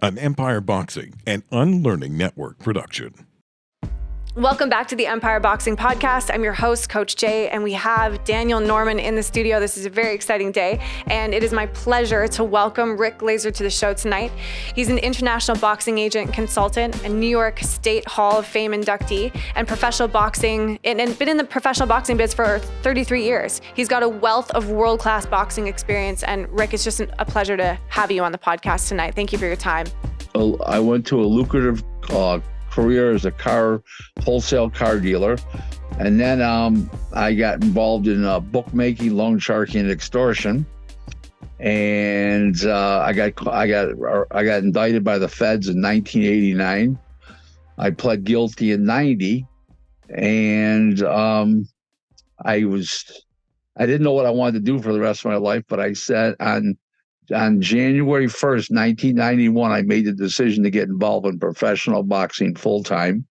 an Empire Boxing and Unlearning Network production. Welcome back to the Empire Boxing Podcast. I'm your host, Coach Jay, and we have Daniel Norman in the studio. This is a very exciting day, and it is my pleasure to welcome Rick GLASER to the show tonight. He's an international boxing agent consultant, a New York State Hall of Fame inductee, and professional boxing, and been in the professional boxing biz for 33 years. He's got a wealth of world-class boxing experience, and Rick, it's just a pleasure to have you on the podcast tonight. Thank you for your time. I went to a lucrative career as a wholesale car dealer, and then I got involved in bookmaking, loan sharking, and extortion. And I got indicted by the feds in 1989. I pled guilty in 90, and I didn't know what I wanted to do for the rest of my life, but I said on January 1st, 1991, I made the decision to get involved in professional boxing full time.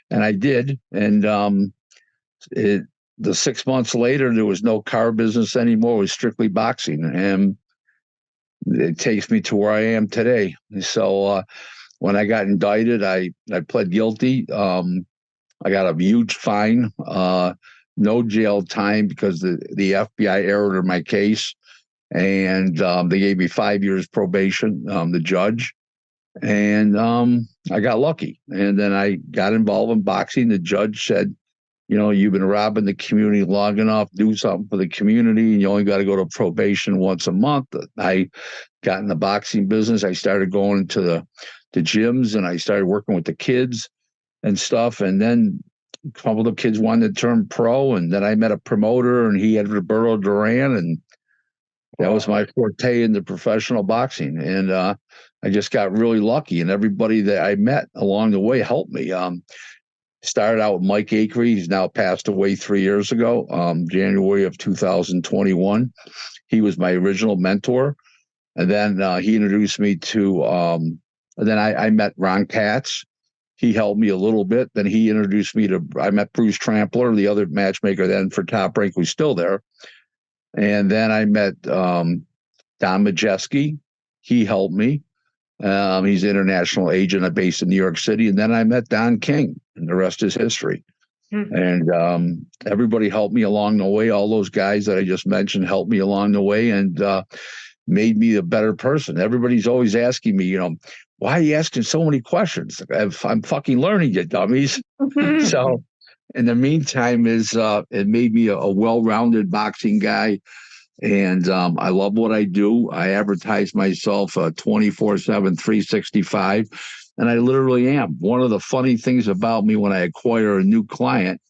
And I did. And the 6 months later, there was no car business anymore. It was strictly boxing. And it takes me to where I am today. So when I got indicted, I pled guilty. I got a huge fine, no jail time because the FBI erred in my case. And they gave me 5 years probation, the judge. And I got lucky. And then I got involved in boxing. The judge said, you know, you've been robbing the community long enough, do something for the community, and you only got to go to probation once a month. I got in the boxing business. I started going into the gyms, and I started working with the kids and stuff. And then a couple of the kids wanted to turn pro. And then I met a promoter, and he had Roberto Duran, and that was my forte in the professional boxing. And I just got really lucky, and everybody that I met along the way helped me. Started out with Mike Akery. He's now passed away 3 years ago, January of 2021. He was my original mentor. And then he introduced me to, and then I met Ron Katz. He helped me a little bit. Then he introduced me I met Bruce Trampler, the other matchmaker then for Top Rank, who's still there. And then I met Don Majeski. He helped me. He's an international agent based in New York City. And then I met Don King, and the rest is history. Mm-hmm. And everybody helped me along the way. All those guys that I just mentioned helped me along the way and made me a better person. Everybody's always asking me, why are you asking so many questions? I'm fucking learning, you dummies. Mm-hmm. So in the meantime, it made me a well-rounded boxing guy, and I love what I do. I advertise myself 24/7, 365, and I literally am. One of the funny things about me when I acquire a new client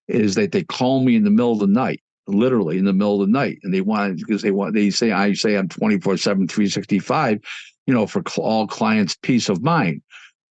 is that they call me in the middle of the night, literally in the middle of the night, and they say I say I'm 24/7, 365, for all clients' peace of mind.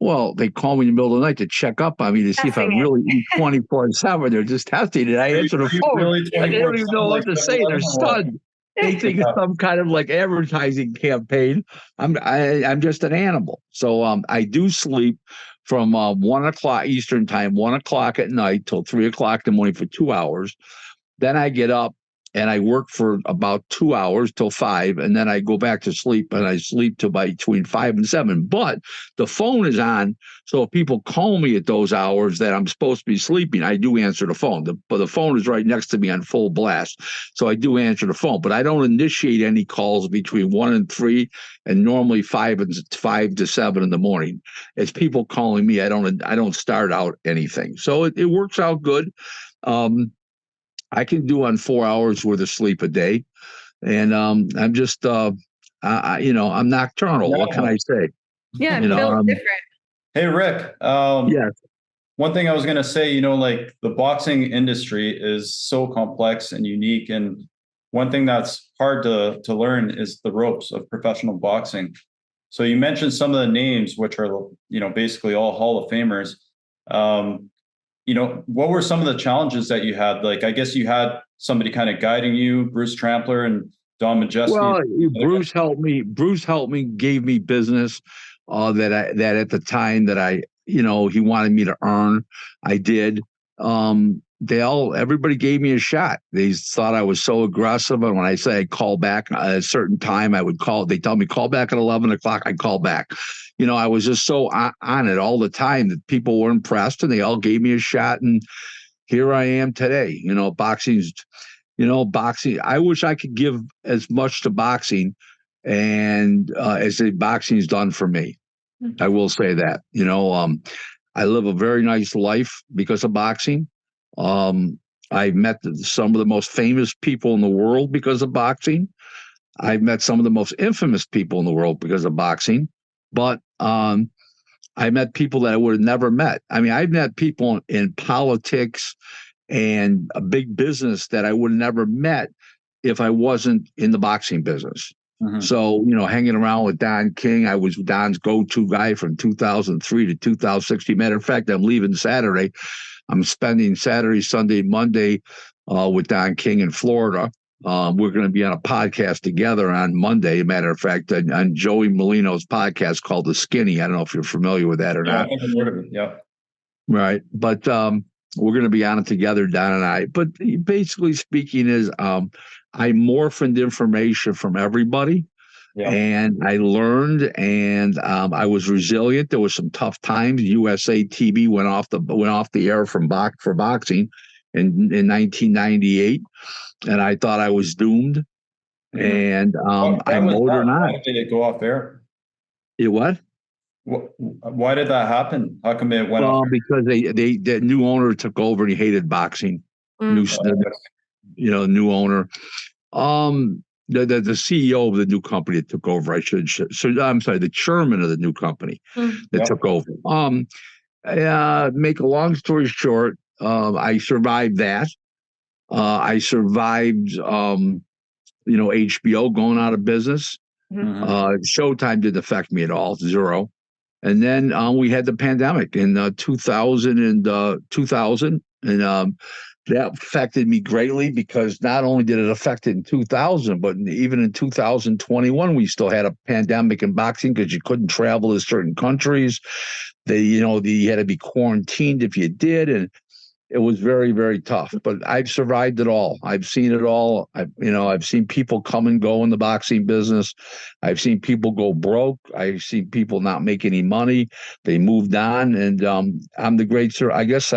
Well, they call me in the middle of the night to check up on me to see if I'm really 24/7. They're just testing it. I answer the phone. They don't even know what to say. They're stunned. They think it's some kind of like advertising campaign. I'm just an animal. So I do sleep from 1 o'clock Eastern time, 1 o'clock at night till 3 o'clock in the morning for 2 hours. Then I get up and I work for about 2 hours till 5, and then I go back to sleep, and I sleep till between 5 and 7. But the phone is on, so if people call me at those hours that I'm supposed to be sleeping, I do answer the phone. But the phone is right next to me on full blast, so I do answer the phone. But I don't initiate any calls between 1 and 3, and normally 5 to 7 in the morning. It's people calling me. I don't start out anything, so it works out good. I can do on 4 hours worth of sleep a day, and I'm just, I'm nocturnal. What can I say? Yeah, it feels different. Hey, Rick. Yes. One thing I was going to say, like the boxing industry is so complex and unique, and one thing that's hard to learn is the ropes of professional boxing. So you mentioned some of the names, which are, basically all Hall of Famers. What were some of the challenges that you had? Like, I guess you had somebody kind of guiding you, Bruce Trampler and Don Majeski. Well, Bruce helped me. Bruce helped me, gave me business that at the time that he wanted me to earn. I did. everybody gave me a shot. They thought I was so aggressive. And when I say I'd call back at a certain time, I would call. They tell me call back at 11 o'clock. I'd call back. I was just so on it all the time that people were impressed, and they all gave me a shot. And here I am today. Boxing. I wish I could give as much to boxing and as the boxing's done for me. I will say that. I live a very nice life because of boxing. I met some of the most famous people in the world because of boxing. I've met some of the most infamous people in the world because of boxing. But I met people that I would have never met. I mean, I've met people in politics and a big business that I would have never met if I wasn't in the boxing business. Mm-hmm. So, hanging around with Don King, I was Don's go-to guy from 2003 to 2016. Matter of fact, I'm leaving Saturday. I'm spending Saturday, Sunday, Monday with Don King in Florida. We're going to be on a podcast together on Monday, matter of fact, on Joey Molino's podcast called The Skinny. I don't know if you're familiar with that or not. I haven't heard of it. Yeah. Right. But we're going to be on it together, Don and I. But basically speaking is I morphed information from everybody. Yeah. And I learned, and I was resilient. There was some tough times. USA TV went off the air for boxing in 1998, and I thought I was doomed. And I motored on. Why did it go off air? It what? Why did that happen? How come it went off air? Because the new owner took over and he hated boxing. New owner. The CEO of the new company that took over, the chairman of the new company that took over. Make a long story short, I survived that. I survived, HBO going out of business. Mm-hmm. Showtime didn't affect me at all, zero. And then we had the pandemic in 2000 and that affected me greatly because not only did it affect it in 2000, but even in 2021, we still had a pandemic in boxing because you couldn't travel to certain countries. You had to be quarantined if you did. And it was very, very tough, but I've survived it all. I've seen it all. I've seen people come and go in the boxing business. I've seen people go broke. I've seen people not make any money. They moved on, and I'm the great sir. I guess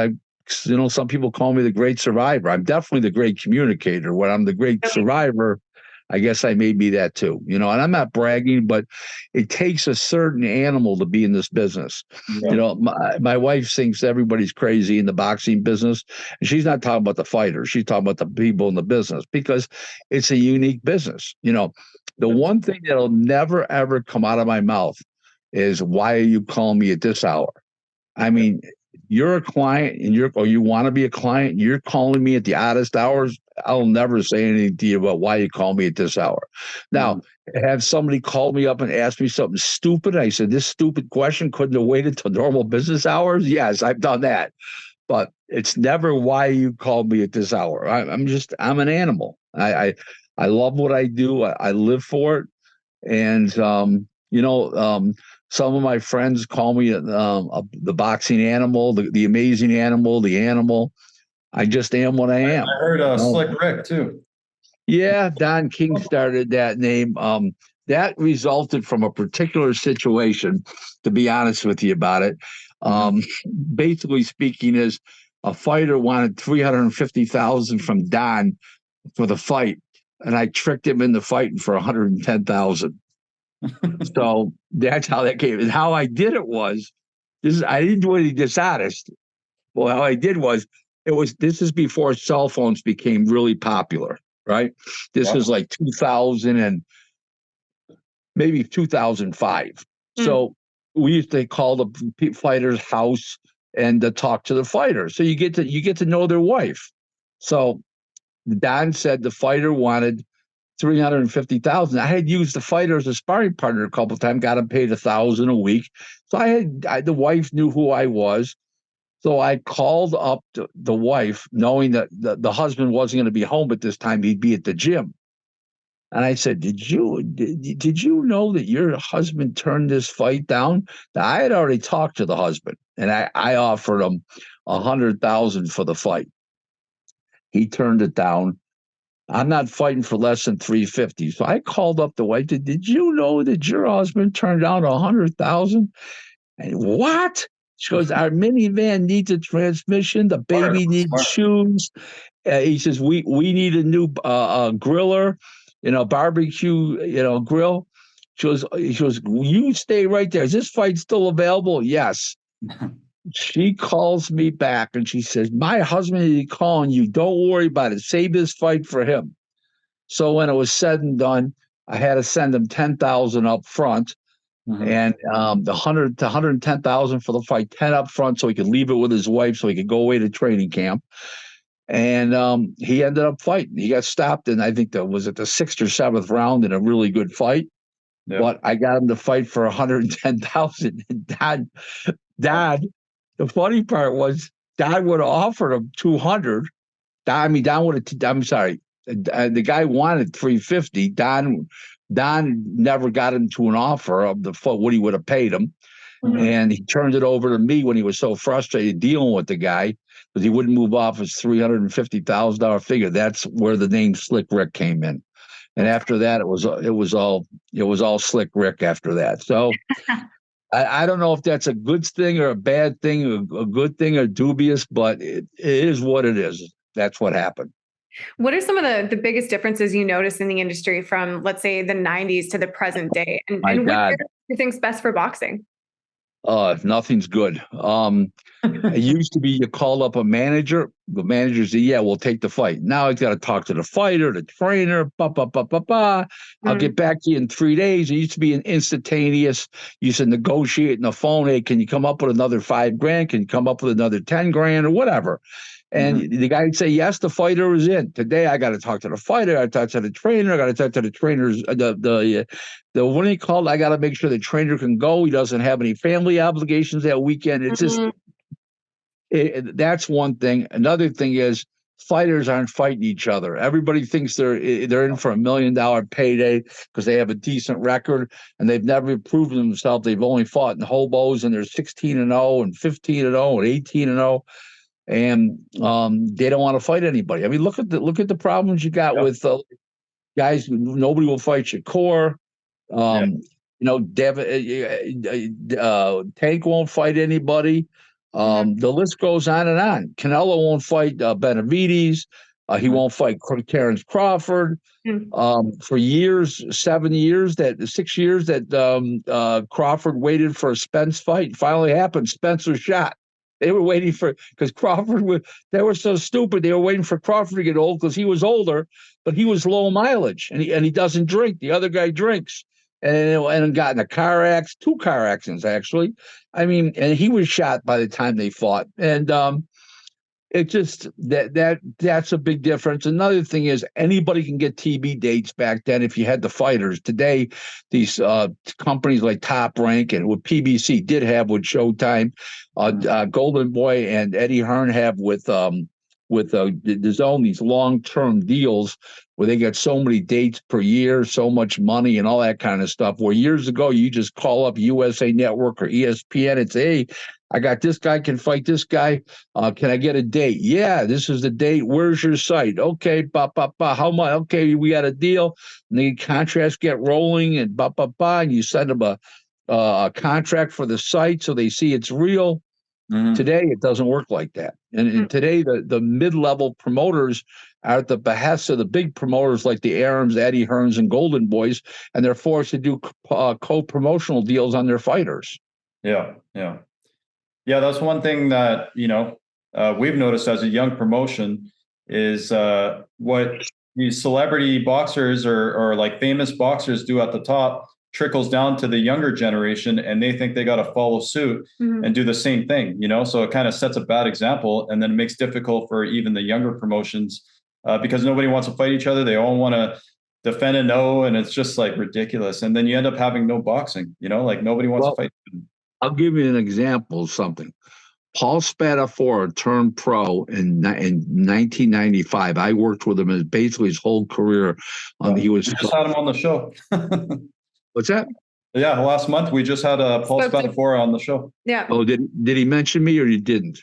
some people call me the great survivor. I'm definitely the great communicator. When I'm the great survivor, I guess I may be that too, and I'm not bragging, but it takes a certain animal to be in this business. Yeah. My wife thinks everybody's crazy in the boxing business, and she's not talking about the fighters. She's talking about the people in the business because it's a unique business. The one thing that'll never, ever come out of my mouth is, why are you calling me at this hour? I mean, you're a client and you want to be a client, and you're calling me at the oddest hours. I'll never say anything to you about why you call me at this hour. Now, have somebody called me up and asked me something stupid? I said, this stupid question couldn't have waited till normal business hours. Yes, I've done that, but it's never why you called me at this hour. I'm an animal. I love what I do. I live for it. And, some of my friends call me the boxing animal, the amazing animal, the animal. I just am what I am. I heard Slick Rick too. Yeah, Don King started that name. That resulted from a particular situation, to be honest with you about it. Basically speaking, is a fighter wanted $350,000 from Don for the fight, and I tricked him into fighting for $110,000. So that's how that came. And how I did it was, I didn't do anything dishonest. Well, how I did was, this is before cell phones became really popular, right? This was like 2000 and maybe 2005. So we used to call the fighter's house and to talk to the fighter. So you get to know their wife. So Don said the fighter wanted $350,000. I had used the fighter as a sparring partner a couple of times, got him paid $1,000 a week. So the wife knew who I was. So I called up the wife, knowing that the husband wasn't going to be home at this time. He'd be at the gym. And I said, did you know that your husband turned this fight down? Now, I had already talked to the husband, and I offered him $100,000 for the fight. He turned it down. I'm not fighting for less than 350. So I called up the wife. Did you know that your husband turned down 100,000? And what? She goes, our minivan needs a transmission. The Smart, baby needs smart. shoes. He says, we need a new griller, barbecue, grill. She goes, you stay right there. Is this fight still available? Yes. She calls me back and she says, my husband is calling you. Don't worry about it. Save this fight for him. So when it was said and done, I had to send him 10,000 up front. And the 110,000 for the fight, 10 up front, so he could leave it with his wife, so he could go away to training camp. And he ended up fighting. He got stopped, and I think that was at the 6th or 7th round in a really good fight. Yep. But I got him to fight for 110,000. Dad, the funny part was, Dad would have offered him 200. Don would have. I'm sorry. The guy wanted 350. Don never got him to an offer of what he would have paid him. And he turned it over to me when he was so frustrated dealing with the guy because he wouldn't move off his $350,000 figure. That's where the name Slick Rick came in. And after that, it was all Slick Rick after that. So I don't know if that's a good thing or a bad thing, a good thing or dubious, but it is what it is. That's what happened. What are some of the biggest differences you notice in the industry from, let's say, the 90s to the present day? And what do you think's best for boxing? Nothing's good. It used to be you call up a manager, the manager said, yeah, we'll take the fight. Now he's got to talk to the fighter, the trainer, I'll get back to you in 3 days. It used to be an instantaneous. You used to negotiate on the phone. Hey, can you come up with another $5,000? Can you come up with another $10,000 or whatever? And the guy would say, yes, the fighter is in. Today, I got to talk to the fighter. I talk to the trainer. I got to talk to the trainers. The what do you call it? I got to make sure the trainer can go. He doesn't have any family obligations that weekend. It's just, that's one thing. Another thing is fighters aren't fighting each other. Everybody thinks they're in for $1 million payday because they have a decent record and they've never proven themselves. They've only fought in hobos and they're 16-0 and 15-0 and 18-0. And they don't want to fight anybody. I mean, look at the problems you got with guys. Nobody will fight Shakur. Tank won't fight anybody. The list goes on and on. Canelo won't fight Benavides. He won't fight Terrence Crawford. For years, 6 years that Crawford waited for a Spence fight. Finally happened. Spence was shot. They were waiting because they were so stupid. They were waiting for Crawford to get old because he was older, but he was low mileage and he doesn't drink. The other guy drinks and got in a car accident, 2 car accidents, actually. I mean, and he was shot by the time they fought. And it just that's a big difference. Another thing is anybody can get TV dates back then if you had the fighters. Today, these companies like Top Rank and what PBC did have with Showtime, Golden Boy and Eddie Hearn have with DAZN, these long-term deals where they get so many dates per year, so much money and all that kind of stuff. Where years ago, you just call up USA Network or ESPN and say, hey, I got this guy can fight this guy. Can I get a date? Yeah, this is the date. Where's your site? Okay, how much? Okay, we got a deal. And the contracts get rolling and and you send them a contract for the site so they see it's real. Today, it doesn't work like that. And today, the mid-level promoters are at the behest of the big promoters like the Arams, Eddie Hearns, and Golden Boys, and they're forced to do co-promotional deals on their fighters. Yeah. That's one thing that, we've noticed as a young promotion is what these celebrity boxers or like famous boxers do at the top trickles down to the younger generation, and they think they got to follow suit and do the same thing, so it kind of sets a bad example, and then it makes it difficult for even the younger promotions because nobody wants to fight each other. They all want to defend and know, and it's just like ridiculous. And then you end up having no boxing, like nobody wants to fight. I'll give you an example of something. Paul Spadafora turned pro in 1995. I worked with him basically his whole career. He was just had him on the show. What's that? Yeah, last month we just had Paul Spadafora on the show. Yeah. Oh, did he mention me or you didn't?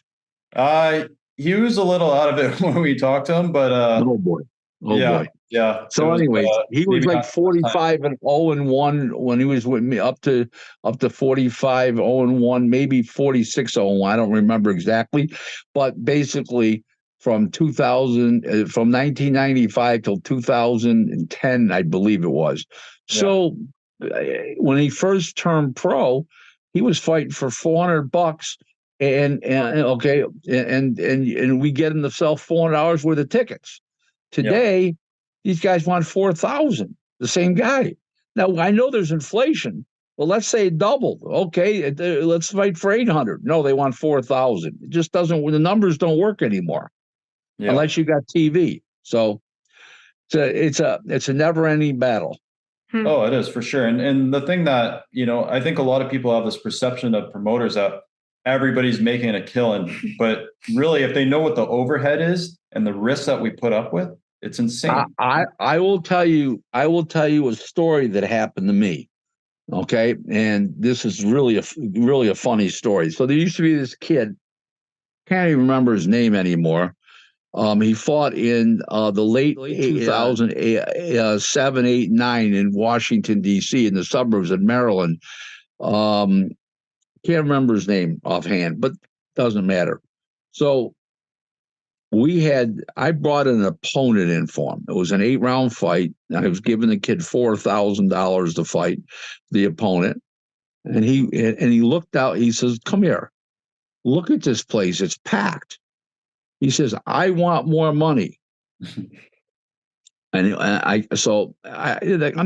he was a little out of it when we talked to him, but Oh boy. Oh yeah, boy. yeah. It So was, anyways, he was maybe like not the best time. 45 and 0 and 1 when he was with me, up to 45, 0 and 1, maybe 46, 0 and 1. I don't remember exactly. But basically from 2000, from 1995 till 2010, I believe it was. Yeah, So when he first turned pro, he was fighting for $400, and okay, and we get him to sell $400 worth of tickets. yeah, Today, these guys want 4,000. The same guy. Now I know there's inflation. Well, let's say it doubled. Okay, let's fight for 800. No, they want 4,000. It just doesn't. The numbers don't work anymore yeah. unless you got TV. So it's a never ending battle. Oh, it is for sure. And the thing that, I think a lot of people have this perception of promoters that everybody's making a killing, but really if they know what the overhead is and the risks that we put up with, it's insane. I will tell you a story that happened to me. Okay, and this is really a funny story. So there used to be this kid, can't even remember his name anymore. He fought in the late 2007, 8, 9 in Washington, D.C., in the suburbs of Maryland. Can't remember his name offhand, but doesn't matter. So I brought an opponent in for him. It was an 8-round fight. I was giving the kid $4,000 to fight the opponent. And he looked out, he says, "Come here, look at this place. It's packed." He says, "I want more money." And I'm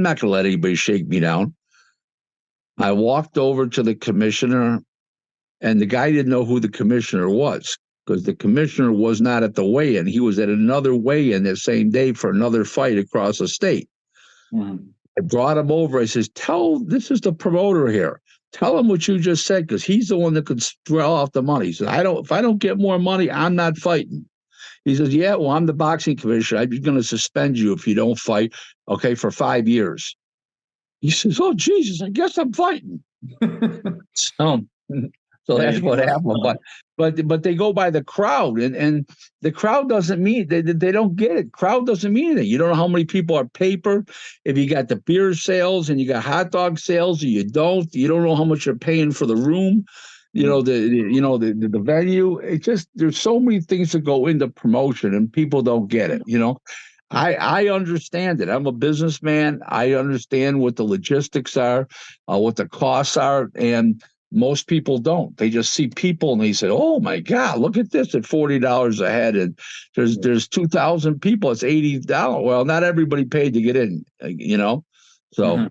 not going to let anybody shake me down. I walked over to the commissioner, and the guy didn't know who the commissioner was because the commissioner was not at the weigh-in. He was at another weigh-in that same day for another fight across the state. Mhm. I brought him over. I says, this is the promoter here. Tell him what you just said, because he's the one that could draw off the money. He said, if I don't get more money, I'm not fighting. He says, "Yeah, well, I'm the boxing commissioner. I'm going to suspend you if you don't fight, okay, for 5 years." He says, "Oh, Jesus, I guess I'm fighting." So, so that's what happened. But they go by the crowd, and the crowd doesn't mean, they don't get it. Crowd doesn't mean anything. You don't know how many people are paper. If you got the beer sales and you got hot dog sales, or you don't know how much you're paying for the room. The venue. It just, there's so many things that go into promotion, and people don't get it. I understand it. I'm a businessman. I understand what the logistics are, what the costs are, and most people don't. They just see people and they say, "Oh my God, look at this at $40 a head, and there's 2,000 people. It's $80." Well, not everybody paid to get in. So. Mhm.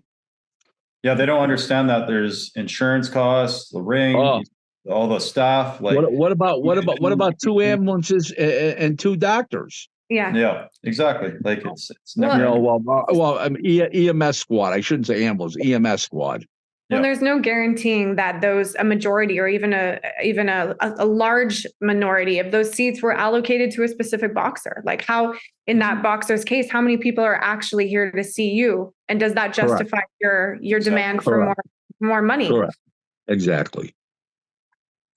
Yeah, they don't understand that there's insurance costs, the ring, all the staff. Like, what about 2 ambulances and 2 doctors? Yeah, exactly. Like it's Well, never. EMS squad. I shouldn't say ambulance. EMS squad. Well, Yeah. there's no guaranteeing that a majority or even a large minority of those seats were allocated to a specific boxer. Like, how, in that boxer's case, how many people are actually here to see you, and does that justify your demand for more money? Correct. Exactly.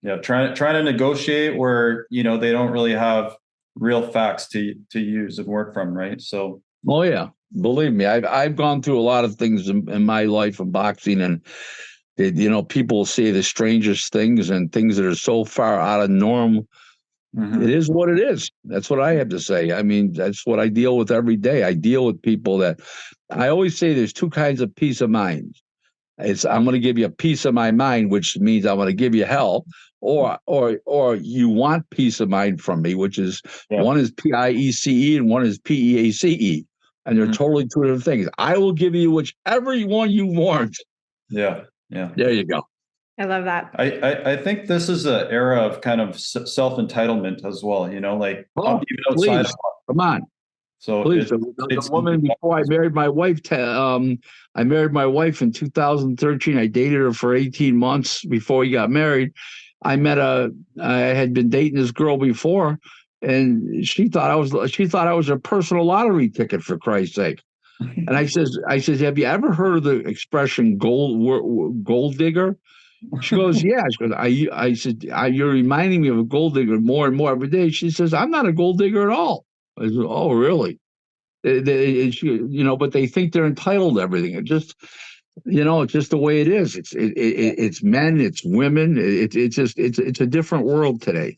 Yeah, trying to negotiate where they don't really have real facts to use and work from, right? So. Oh yeah, believe me, I've gone through a lot of things in my life of boxing, and people say the strangest things and things that are so far out of norm. Mhm. It is what it is. That's what I have to say. I mean, that's what I deal with every day. I deal with people that, I always say there's 2 kinds of peace of mind. I'm going to give you a piece of my mind, which means I'm going to give you hell, or you want peace of mind from me, which is, one is PIECE and one is PEACE, and they're totally 2 different things. I will give you whichever one you want. Yeah. There you go. I love that. I think this is an era of kind of self-entitlement as well, like even outside please, come on. So please, the woman before I married my wife, I married my wife in 2013. I dated her for 18 months before we got married. I had been dating this girl before, and she thought I was her personal lottery ticket, for Christ's sake. And I says, "Have you ever heard of the expression gold digger?" She goes, yeah. She goes, I said, you're reminding me of a gold digger more and more every day. She says, I'm not a gold digger at all. I said, oh, really? But they think they're entitled to everything. It just, it's just the way it is. It's men, it's women. It's a different world today.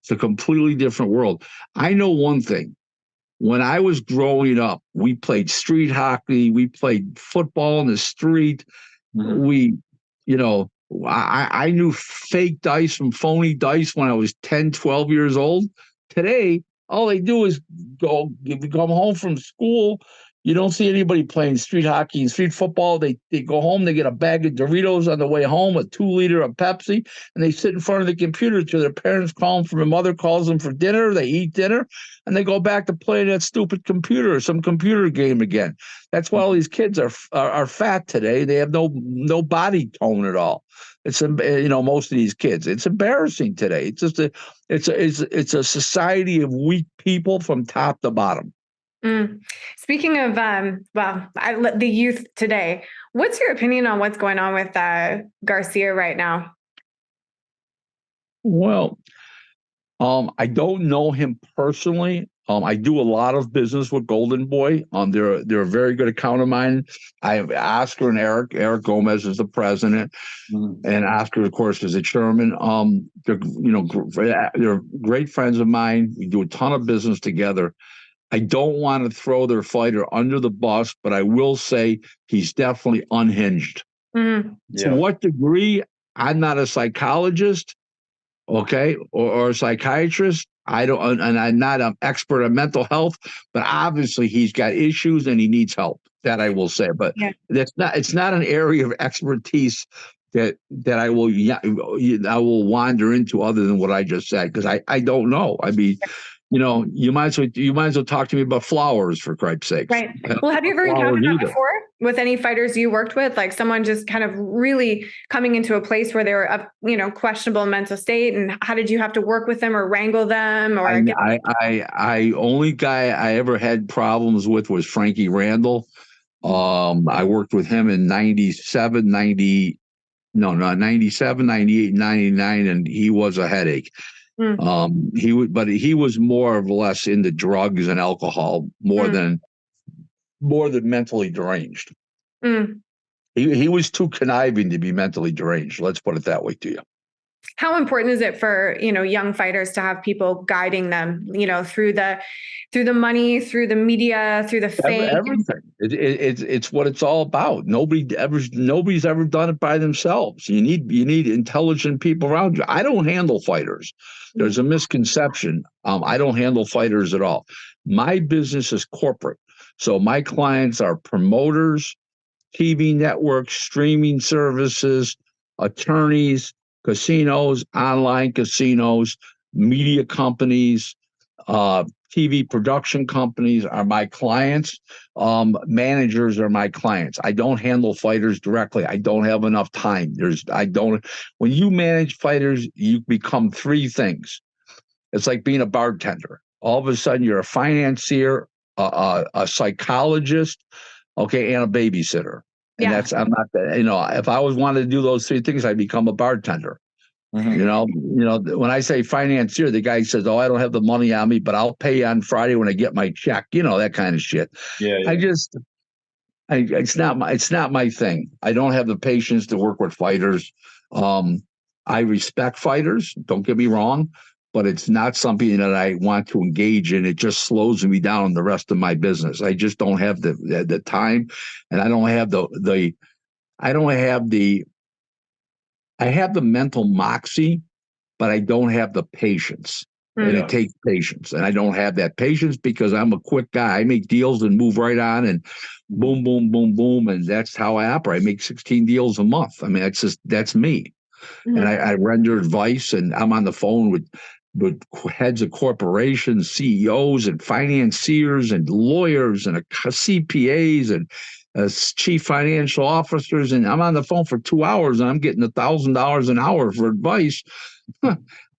It's a completely different world. I know one thing. When I was growing up, we played street hockey. We played football in the street. Mhm. We, I knew fake dice from phony dice when I was 10, 12 years old. Today, all they do is come home from school. You don't see anybody playing street hockey and street football. They go home, they get a bag of Doritos on the way home, a 2-liter of Pepsi, and they sit in front of the computer till their parents call them, their mother calls them for dinner. They eat dinner, and they go back to playing that stupid computer or some computer game again. That's why all these kids are fat today. They have no body tone at all. It's most of these kids. It's embarrassing today. It's just it's a society of weak people from top to bottom. Speaking of, the youth today, what's your opinion on what's going on with Garcia right now? Well, I don't know him personally. I do a lot of business with Golden Boy. They're a very good account of mine. I have Oscar and Eric. Eric Gomez is the president, and Oscar, of course, is the chairman. They're great friends of mine. We do a ton of business together. I don't want to throw their fighter under the bus, but I will say he's definitely unhinged. Mm-hmm. To what degree? I'm not a psychologist, okay, or a psychiatrist. I don't, and I'm not an expert on mental health, but obviously he's got issues and he needs help. That I will say, but it's not an area of expertise that I will wander into other than what I just said, because I don't know. I mean, you might as well talk to me about flowers, for Christ's sake. Right. Well, have you ever encountered that before with any fighters you worked with? Like someone just kind of really coming into a place where they were of, questionable mental state, and how did you have to work with them or wrangle them? Or I only guy I ever had problems with was Frankie Randall. I worked with him in 97, 98, 99, and he was a headache. He was more or less into drugs and alcohol more than mentally deranged. He was too conniving to be mentally deranged. Let's put it that way to you. How important is it for young fighters to have people guiding them, through the money, through the media, through the fame? Everything. It's what it's all about. Nobody's ever done it by themselves. You need intelligent people around you. I don't handle fighters. There's a misconception. I don't handle fighters at all. My business is corporate, so my clients are promoters, TV networks, streaming services, attorneys, casinos, online casinos, media companies, TV production companies are my clients. Managers are my clients. I don't handle fighters directly. I don't have enough time. When you manage fighters, you become three things. It's like being a bartender. All of a sudden, you're a financier, a psychologist, okay, and a babysitter. And I'm not, if I wanted to do those three things, I'd become a bartender. Mm-hmm. When I say financier, the guy says, "Oh, I don't have the money on me, but I'll pay you on Friday when I get my check." That kind of shit. Yeah. It's not my thing. I don't have the patience to work with fighters. I respect fighters. Don't get me wrong, but it's not something that I want to engage in. It just slows me down in the rest of my business. I just don't have the time, and I don't have I have the mental moxie, but I don't have the patience. And it takes patience. And I don't have that patience because I'm a quick guy. I make deals and move right on, and boom, boom, boom, boom. And that's how I operate. I make 16 deals a month. I mean, that's me. Mm-hmm. And I render advice, and I'm on the phone with heads of corporations, CEOs and financiers and lawyers and CPAs and chief financial officers, and I'm on the phone for 2 hours and I'm getting $1,000 an hour for advice.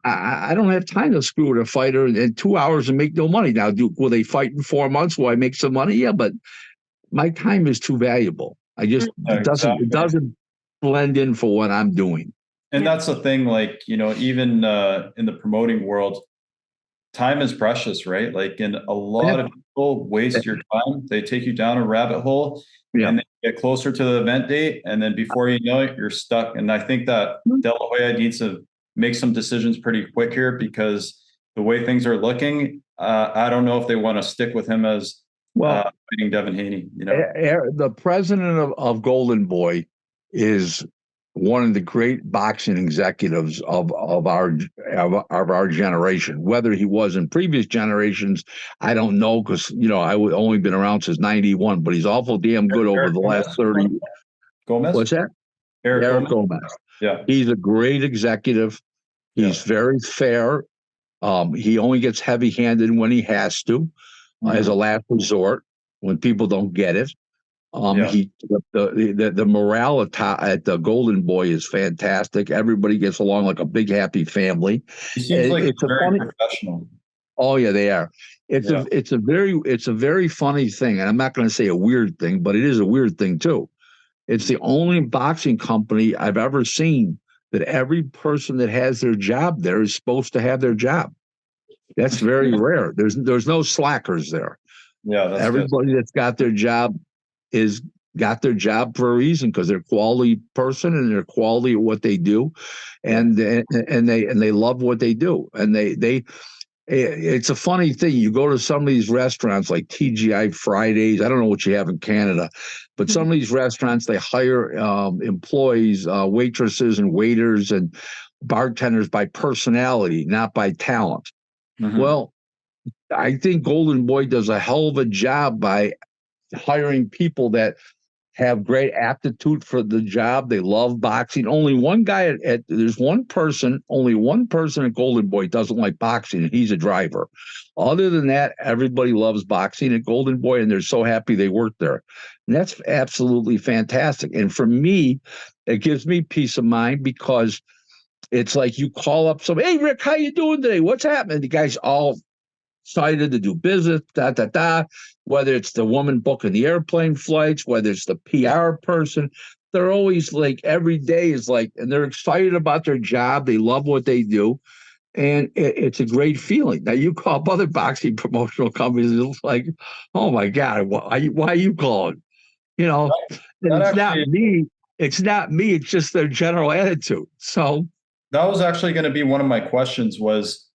I don't have time to screw with a fighter in 2 hours and make no money. Now, will they fight in 4 months? Will I make some money? Yeah, but my time is too valuable. It doesn't blend in for what I'm doing. And that's the thing, like, even in the promoting world, time is precious, right? Like, and a lot of people waste your time. They take you down a rabbit hole and then get closer to the event date. And then before you know it, you're stuck. And I think that De La Hoya needs to make some decisions pretty quick here, because the way things are looking, I don't know if they want to stick with him as fighting Devin Haney. The president of Golden Boy is one of the great boxing executives of our generation. Whether he was in previous generations, I don't know, because I've only been around since '91. But he's awful damn good over the last 30. Gomez? What's that? Eric Gomez. Yeah, he's a great executive. He's very fair. He only gets heavy-handed when he has to, as a last resort, when people don't get it. The morale at the Golden Boy is fantastic. Everybody gets along like a big happy family. He seems like it's very professional. Oh yeah, they are. It's a very funny thing, and I'm not going to say a weird thing, but it is a weird thing too. It's the only boxing company I've ever seen that every person that has their job there is supposed to have their job. That's very rare. There's no slackers there. Yeah, that's everybody good. That's got their job is got their job for a reason, because they're a quality person and they're quality at what they do, and they love what they do. And it's a funny thing. You go to some of these restaurants like TGI Fridays. I don't know what you have in Canada, but some of these restaurants, they hire employees, waitresses and waiters and bartenders by personality, not by talent. Well, I think Golden Boy does a hell of a job by hiring people that have great aptitude for the job. They love boxing. Only one guy only one person at Golden Boy doesn't like boxing, and he's a driver. Other than that, everybody loves boxing at Golden Boy, and they're so happy they work there. And that's absolutely fantastic. And for me, it gives me peace of mind, because it's like you call up somebody, "Hey, Rick, how you doing today? What's happening?" The guy's all excited to do business, whether it's the woman booking the airplane flights, whether it's the PR person. They're always like, every day is like, and they're excited about their job. They love what they do. And it's a great feeling. Now, you call up other boxing promotional companies, it's like, oh my God, why are you calling? It's not me. It's not me. It's just their general attitude. So that was actually going to be one of my questions was,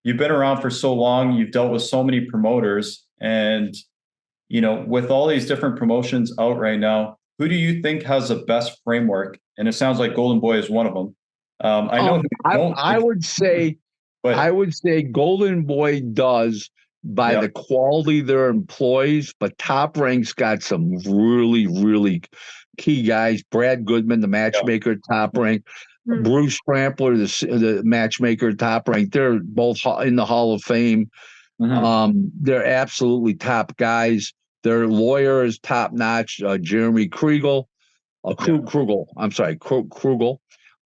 you've been around for so long, you've dealt with so many promoters, and, with all these different promotions out right now, who do you think has the best framework? And it sounds like Golden Boy is one of them. I would say Golden Boy does by the quality of their employees, but Top Rank's got some really, really key guys. Brad Goodman, the matchmaker at Top Rank. Bruce Trampler, the matchmaker, Top Rank. They're both in the Hall of Fame. They're absolutely top guys. Their lawyer is top notch. Jeremy Krugel. I'm sorry, Krugel.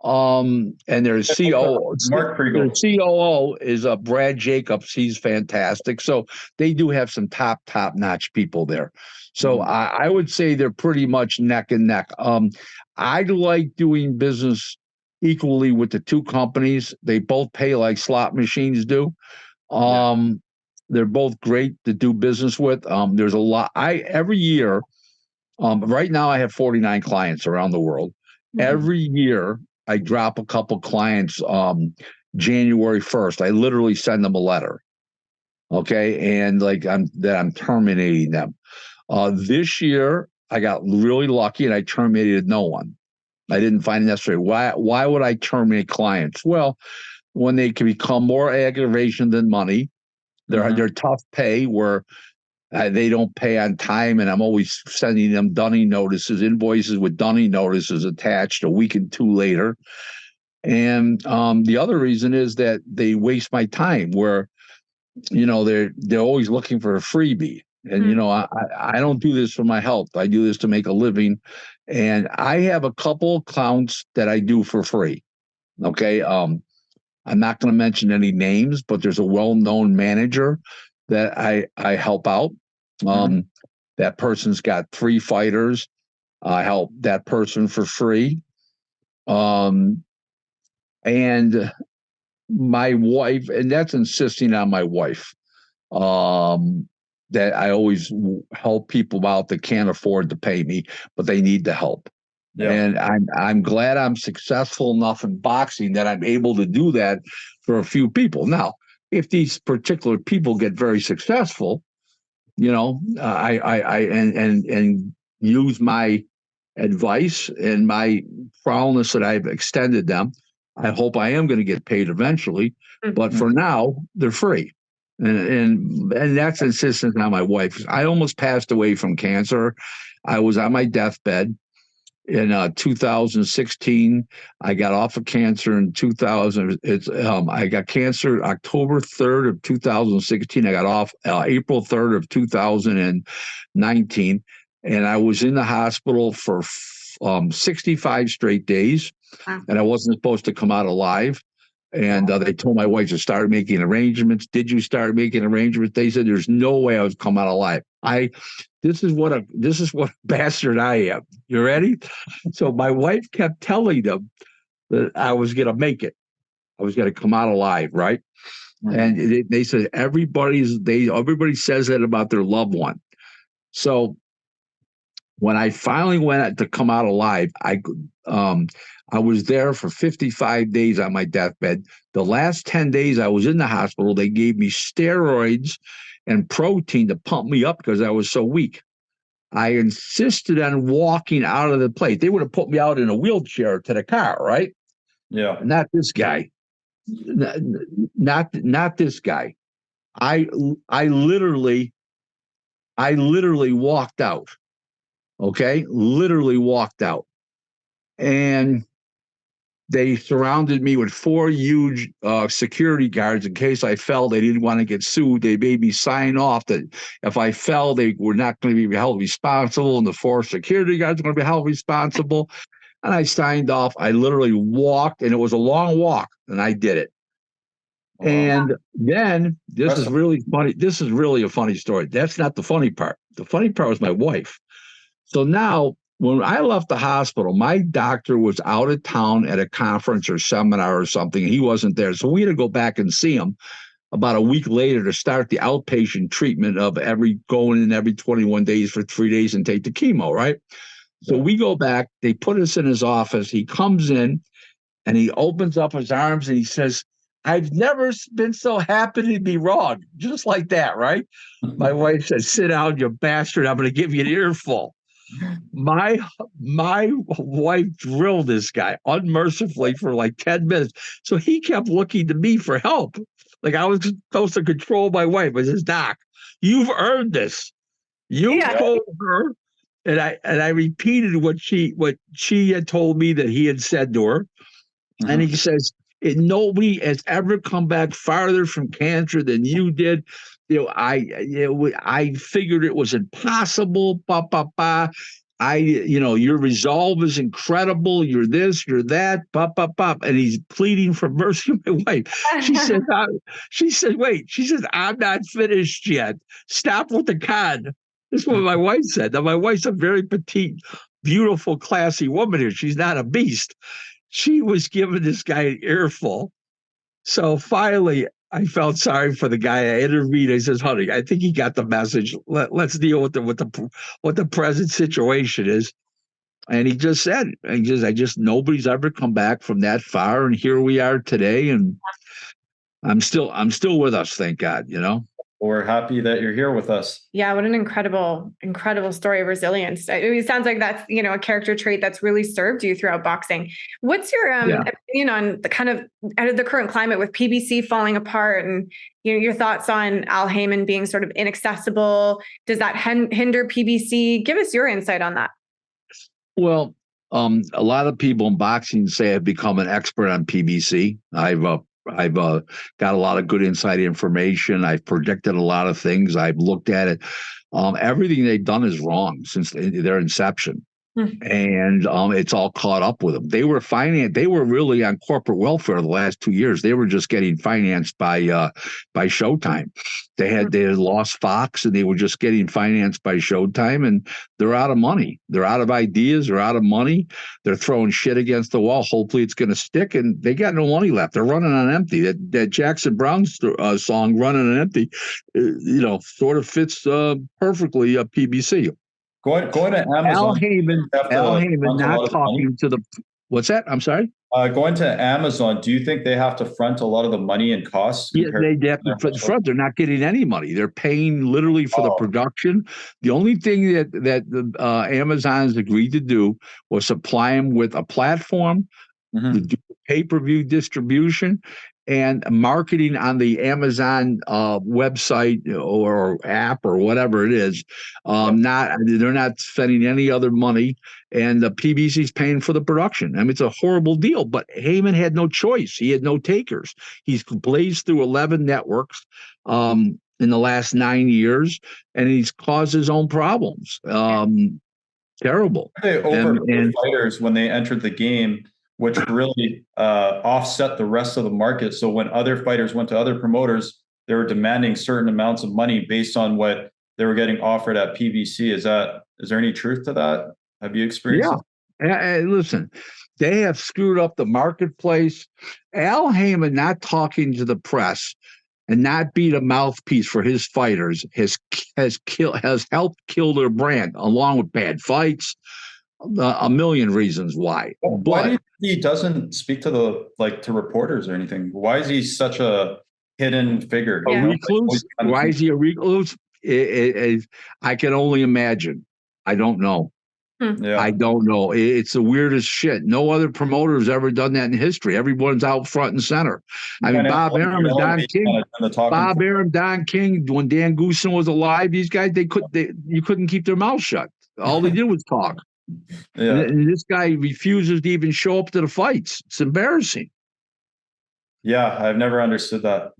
And their COO, Mark Krugel. Their COO is Brad Jacobs. He's fantastic. So they do have some top notch people there. So I would say they're pretty much neck and neck. I like doing business equally with the two companies. They both pay like slot machines do. They're both great to do business with. There's a lot. Every year, right now I have 49 clients around the world. Every year I drop a couple clients January 1st. I literally send them a letter. Okay. And I'm terminating them. This year I got really lucky and I terminated no one. I didn't find it necessary. Why would I terminate clients? Well, when they can become more aggravation than money, they're tough pay where they don't pay on time, and I'm always sending them dunning notices, invoices with dunning notices attached a week and two later. And the other reason is that they waste my time, where they're always looking for a freebie. And I don't do this for my health. I do this to make a living. And I have a couple accounts that I do for free. Okay. I'm not going to mention any names, but there's a well-known manager that I help out. That person's got 3 fighters. I help that person for free. And my wife, and that's insisting on my wife, that I always help people out that can't afford to pay me, but they need the help. Yeah. And I'm glad I'm successful enough in boxing that I'm able to do that for a few people. Now, if these particular people get very successful, and use my advice and my prowess that I've extended them, I hope I am going to get paid eventually. But for now, they're free. And that's insistence on my wife. I almost passed away from cancer. I was on my deathbed in 2016. I got off of cancer in 2000. I got cancer October 3rd of 2016. I got off April 3rd of 2019, and I was in the hospital for 65 straight days. Wow. And I wasn't supposed to come out alive. And they told my wife to start making arrangements. Did you start making arrangements? They said there's no way I was come out alive. This is what a bastard I am. You ready? So my wife kept telling them that I was going to make it. I was going to come out alive, right? And they said everybody says that about their loved one. So when I finally went to come out alive, I was there for 55 days on my deathbed. The last 10 days I was in the hospital, they gave me steroids and protein to pump me up because I was so weak. I insisted on walking out of the place. They would have put me out in a wheelchair to the car, right? Yeah. Not this guy. Not this guy. I literally walked out. Okay? Literally walked out. And they surrounded me with 4 huge security guards in case I fell. They didn't want to get sued. They made me sign off that if I fell, they were not going to be held responsible, and the 4 security guards were going to be held responsible. And I signed off. I literally walked, and it was a long walk, and I did it. Wow. And then this is really funny. This is really a funny story. That's not the funny part. The funny part was my wife. So now, when I left the hospital, my doctor was out of town at a conference or seminar or something. He wasn't there. So we had to go back and see him about a week later to start the outpatient treatment of going in every 21 days for 3 days and take the chemo, right? So we go back. They put us in his office. He comes in and he opens up his arms and he says, "I've never been so happy to be wrong." Just like that, right? My wife said, "Sit down, you bastard. I'm going to give you an earful." My wife drilled this guy unmercifully for like 10 minutes. So he kept looking to me for help. Like I was supposed to control my wife. I says, "Doc, you've earned this. You told her." And I repeated what she had told me that he had said to her. Mm-hmm. And he says, "Nobody has ever come back farther from cancer than you did. I figured it was impossible. Your resolve is incredible. You're this, you're that. And he's pleading for mercy. My wife. She said, "Wait." She says, "I'm not finished yet. Stop with the con." This is what my wife said. Now my wife's a very petite, beautiful, classy woman here. She's not a beast. She was giving this guy an earful. So finally, I felt sorry for the guy. I intervened. I says, "Honey, I think he got the message. Let's deal with what the present situation is." And he just said, nobody's ever come back from that far, and here we are today. And I'm still with us, thank God. We're happy that you're here with us. Yeah, what an incredible story of resilience. It sounds like that's, a character trait that's really served you throughout boxing. What's your opinion on the kind of out of the current climate with PBC falling apart, and your thoughts on Al Heyman being sort of inaccessible? Does that hinder PBC? Give us your insight on that. Well, a lot of people in boxing say I've become an expert on PBC. I've got a lot of good inside information. I've predicted a lot of things. I've looked at it. Everything they've done is wrong since their inception. And it's all caught up with them. They were financed. They were really on corporate welfare the last 2 years. They were just getting financed by Showtime. They had lost Fox, and they were just getting financed by Showtime. And they're out of money. They're out of ideas. They're out of money. They're throwing shit against the wall. Hopefully, it's going to stick. And they got no money left. They're running on empty. That Jackson Brown song, "Running on Empty," sort of fits perfectly PBC. Going to Amazon. Al Heyman not talking to the. What's that? I'm sorry. Going to Amazon, do you think they have to front a lot of the money and costs? Yeah, they have to front. They're not getting any money. They're paying literally for the production. The only thing that Amazon has agreed to do was supply them with a platform to do pay-per-view distribution and marketing on the Amazon website or app or whatever it is. They're not spending any other money, and the PBC's paying for the production. I mean, it's a horrible deal, but Heyman had no choice. He had no takers. He's blazed through 11 networks in the last 9 years, and he's caused his own problems. Terrible. They overpaid fighters when they entered the game, which really offset the rest of the market. So when other fighters went to other promoters, they were demanding certain amounts of money based on what they were getting offered at PBC. Is there any truth to that? Have you experienced it? And listen, they have screwed up the marketplace. Al Heyman not talking to the press and not being a mouthpiece for his fighters has helped kill their brand, along with bad fights. A million reasons why. Why do you think he doesn't speak to to reporters or anything? Why is he such a hidden figure? A recluse? Why is he a recluse? I can only imagine. I don't know. Yeah. I don't know. It's the weirdest shit. No other promoter has ever done that in history. Everyone's out front and center. I mean, Bob Arum and Don King. Bob Arum, Don King. When Dan Goosen was alive, these guys you couldn't keep their mouths shut. All they did was talk. Yeah. And this guy refuses to even show up to the fights. It's embarrassing. Yeah, I've never understood that.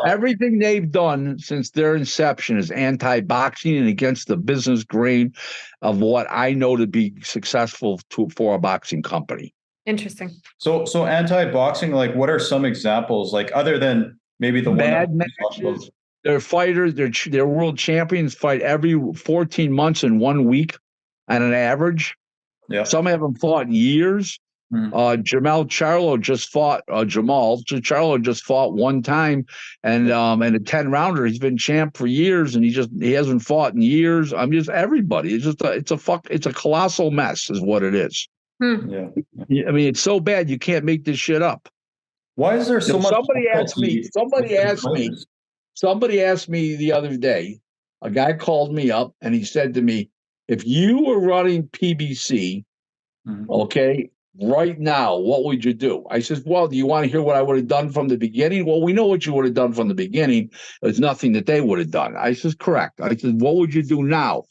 Everything they've done since their inception is anti-boxing and against the business grain of what I know to be successful for a boxing company. Interesting. So anti-boxing, what are some examples? Other than maybe the bad matches. Their fighters, their world champions fight every 14 months in 1 week on an average. Yeah. Some haven't fought in years. Jamal Charlo just fought Charlo just fought one time and a 10-rounder. He's been champ for years and he hasn't fought in years. I'm just everybody. It's a colossal mess is what it is. Yeah. I mean, it's so bad you can't make this shit up. Why is there so much? Somebody asked me the other day, a guy called me up and he said to me, if you were running PBC, okay, right now, what would you do? I said, well, do you want to hear what I would have done from the beginning? Well, we know what you would have done from the beginning. There's nothing that they would have done. I said, correct. I said, what would you do now?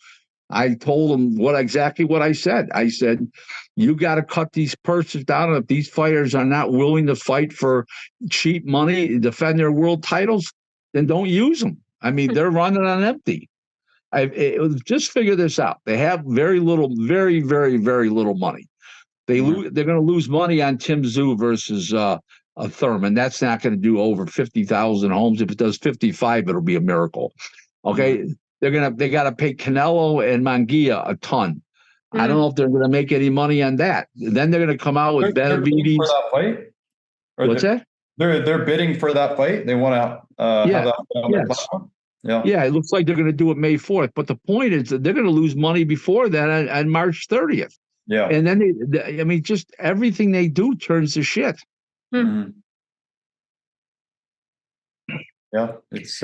I told him exactly what I said. I said, you got to cut these purses down. And if these fighters are not willing to fight for cheap money, defend their world titles, then don't use them. I mean, they're running on empty. Just figure this out. They have very, very, very little money. They're going to lose money on Tim Tszyu versus Thurman. That's not going to do over 50,000 homes. If it does 55, it'll be a miracle. Okay, they got to pay Canelo and Munguia a ton. I don't know if they're going to make any money on that. Then they're going to come out with Benavidez. For that fight? What's that? They're bidding for that fight. They want to have that on their platform. Yeah, it looks like they're going to do it May 4th. But the point is that they're going to lose money before that on March 30th. Yeah. And then just everything they do turns to shit. Mm-hmm. Yeah, it's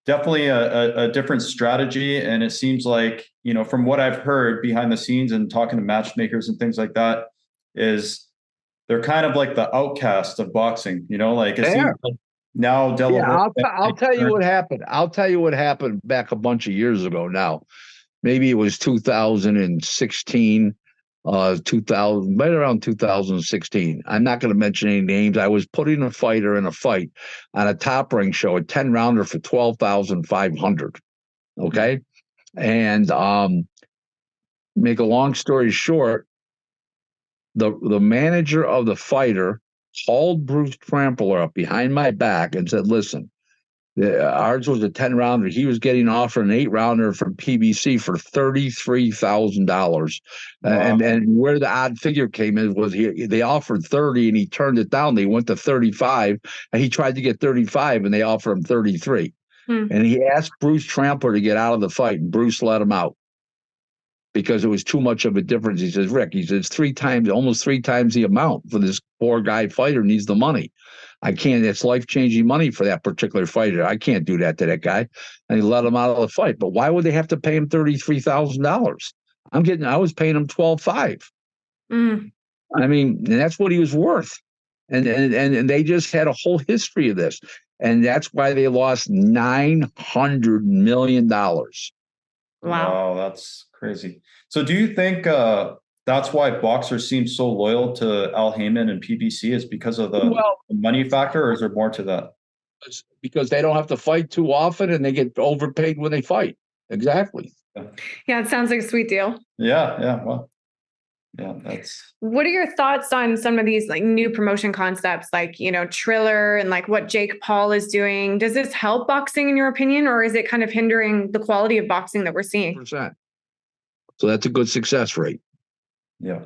definitely a different strategy. And it seems like, from what I've heard behind the scenes and talking to matchmakers and things like that, is they're kind of like the outcast of boxing, it seems like now I'll tell you what happened. I'll tell you what happened back a bunch of years ago now. Maybe it was 2016, right around 2016. I'm not going to mention any names. I was putting a fighter in a fight on a Top Ring show, a 10-rounder for $12,500. Okay. And make a long story short, the manager of the fighter called Bruce Trampler up behind my back and said, listen, ours was a 10-rounder. He was getting offered an 8-rounder from PBC for $33,000. Wow. And where the odd figure came in was they offered 30 and he turned it down. They went to 35 and he tried to get 35 and they offered him 33. And he asked Bruce Trampler to get out of the fight, and Bruce let him out because it was too much of a difference. He says, Rick, he says, almost three times the amount for this poor guy fighter needs the money. I can't, it's life-changing money for that particular fighter. I can't do that to that guy. And he let him out of the fight. But why would they have to pay him $33,000? I was paying him $12,500. I mean, and that's what he was worth. And they just had a whole history of this. And that's why they lost $900 million. Wow, that's crazy. So do you think that's why boxers seem so loyal to Al Heyman and PBC is because of the money factor, or is there more to that? Because they don't have to fight too often and they get overpaid when they fight. Exactly. Yeah, it sounds like a sweet deal. Yeah. Well, yeah, that's. What are your thoughts on some of these like new promotion concepts, like, you know, Triller and like what Jake Paul is doing? Does this help boxing in your opinion, or is it kind of hindering the quality of boxing that we're seeing? 100%. So that's a good success rate. Yeah.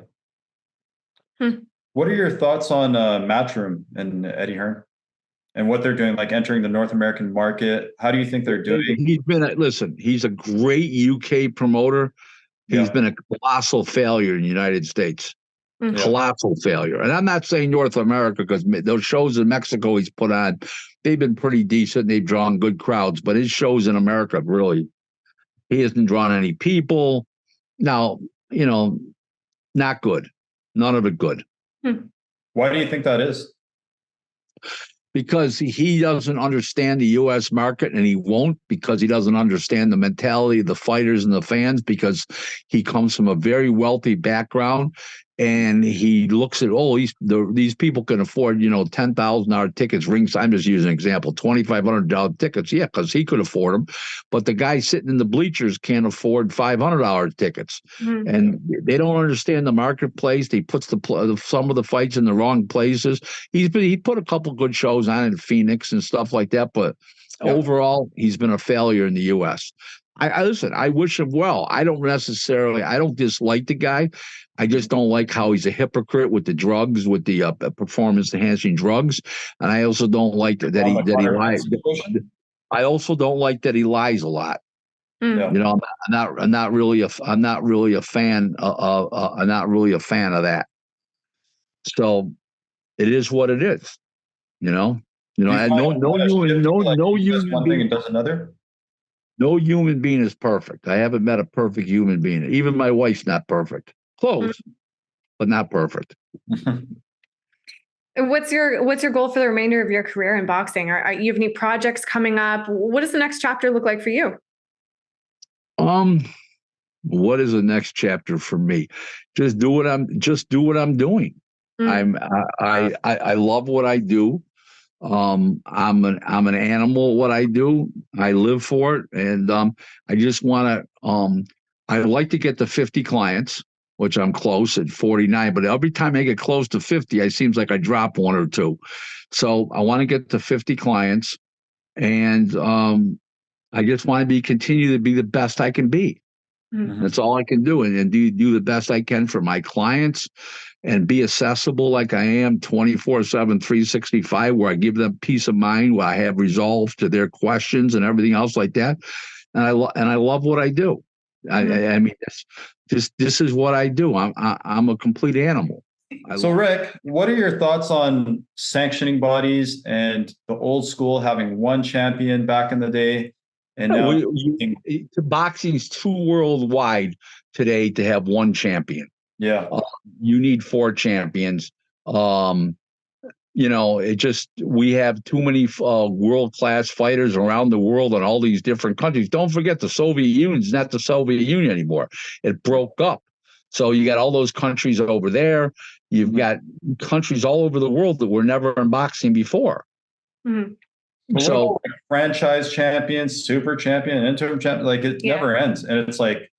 What are your thoughts on Matchroom and Eddie Hearn and what they're doing, like entering the North American market? How do you think they're doing? He's a great UK promoter. He's been a colossal failure in the United States. Colossal failure. And I'm not saying North America, because those shows in Mexico he's put on, they've been pretty decent. They've drawn good crowds, but his shows in America, really, he hasn't drawn any people. Now, you know, not good. None of it good. Why do you think that is? Because he doesn't understand the U.S. market, and he won't, because he doesn't understand the mentality of the fighters and the fans, because he comes from a very wealthy background, and he looks at, these people can afford, $10,000 tickets, ringside. I'm just using an example, $2,500 tickets. Yeah, because he could afford them, but the guy sitting in the bleachers can't afford $500 tickets, and they don't understand the marketplace. He puts some of the fights in the wrong places. He put a couple good shows on in Phoenix and stuff like that, but overall, he's been a failure in the U.S. Listen, I wish him well. I don't dislike the guy. I just don't like how he's a hypocrite with the drugs, with the performance-enhancing drugs, and I also don't like that he lies. I also don't like that he lies a lot. I'm not really a fan. I'm not really a fan of that. So it is what it is. No human being is perfect. I haven't met a perfect human being. Even my wife's not perfect. Close, but not perfect. What's your goal for the remainder of your career in boxing? Are you have any projects coming up? What does the next chapter look like for you? What is the next chapter for me? Just do what I'm doing. I love what I do. I'm an animal at what I do. I live for it, and I just want to. I'd like to get to 50 clients, which I'm close at 49. But every time I get close to 50, it seems like I drop one or two. So I want to get to 50 clients, and I just want to continue to be the best I can be. That's all I can do, and do the best I can for my clients, and be accessible like I am 24/7, 365, where I give them peace of mind, where I have resolve to their questions and everything else like that. And I love what I do. I mean, this is what I do. I'm a complete animal. So Rick, what are your thoughts on sanctioning bodies and the old school having one champion back in the day? And now boxing's too worldwide today to have one champion. Yeah. You need 4 champions. We have too many world-class fighters around the world in all these different countries. Don't forget, the Soviet Union's not the Soviet Union anymore. It broke up. So you got all those countries over there. You've got countries all over the world that were never in boxing before. But what So about like franchise champions, super champion, interim champion? Like it never ends, and it's like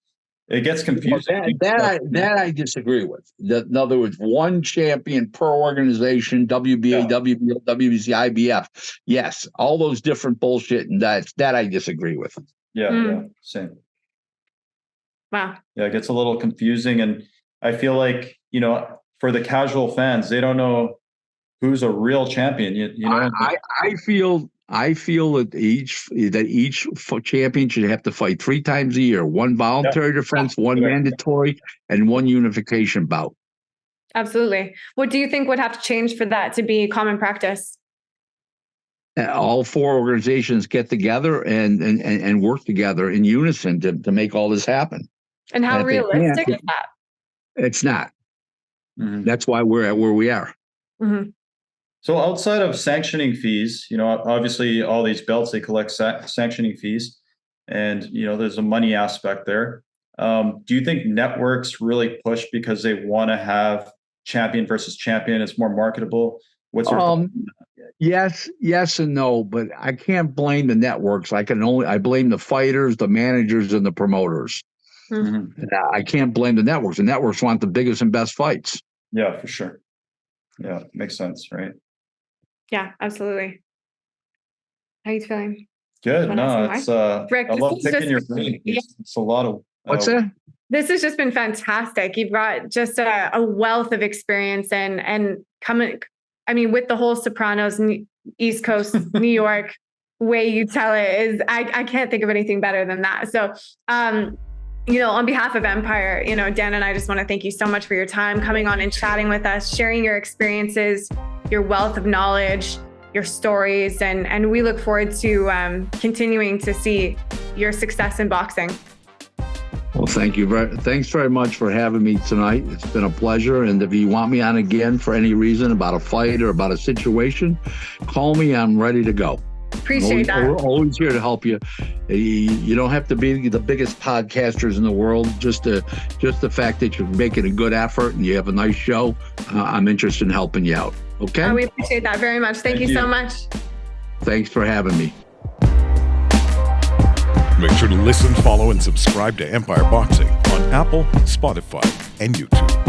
it gets confusing. that I disagree with. In other words, one champion per organization, WBA, WBO, WBC, IBF. Yes, all those different bullshit, and that I disagree with. Yeah, same. Wow. Yeah, it gets a little confusing, and I feel like for the casual fans, they don't know who's a real champion. You know, I feel that each champion should have to fight 3 times a year: one voluntary defense, one mandatory, and one unification bout. Absolutely. What do you think would have to change for that to be common practice? All 4 organizations get together and work together in unison to make all this happen. And how realistic is that? It's not. That's why we're at where we are. Mm-hmm. So outside of sanctioning fees, obviously all these belts, they collect sanctioning fees, and there's a money aspect there. Do you think networks really push because they want to have champion versus champion? It's more marketable. What's your yes and no, but I can't blame the networks. I blame the fighters, the managers, and the promoters. Mm-hmm. I can't blame the networks. The networks want the biggest and best fights. Yeah, for sure. Yeah, makes sense, right? Yeah, absolutely. How are you feeling? Good. No, it's Rick, I love picking your brain. It's a lot of what's that? This has just been fantastic. You've got just a wealth of experience and coming. I mean, with the whole Sopranos, East Coast, New York way you tell it is, I can't think of anything better than that. So, on behalf of Empire, Dan and I just want to thank you so much for your time coming on and chatting with us, sharing your experiences, your wealth of knowledge, your stories, and we look forward to continuing to see your success in boxing. Well, thanks very much for having me tonight. It's been a pleasure. And if you want me on again for any reason about a fight or about a situation, call me. I'm ready to go. Appreciate that. We're always here to help you. You don't have to be the biggest podcasters in the world. Just the fact that you're making a good effort and you have a nice show, I'm interested in helping you out. Okay? We appreciate that very much. Thank you so much. Thanks for having me. Make sure to listen, follow, and subscribe to Empire Boxing on Apple, Spotify, and YouTube.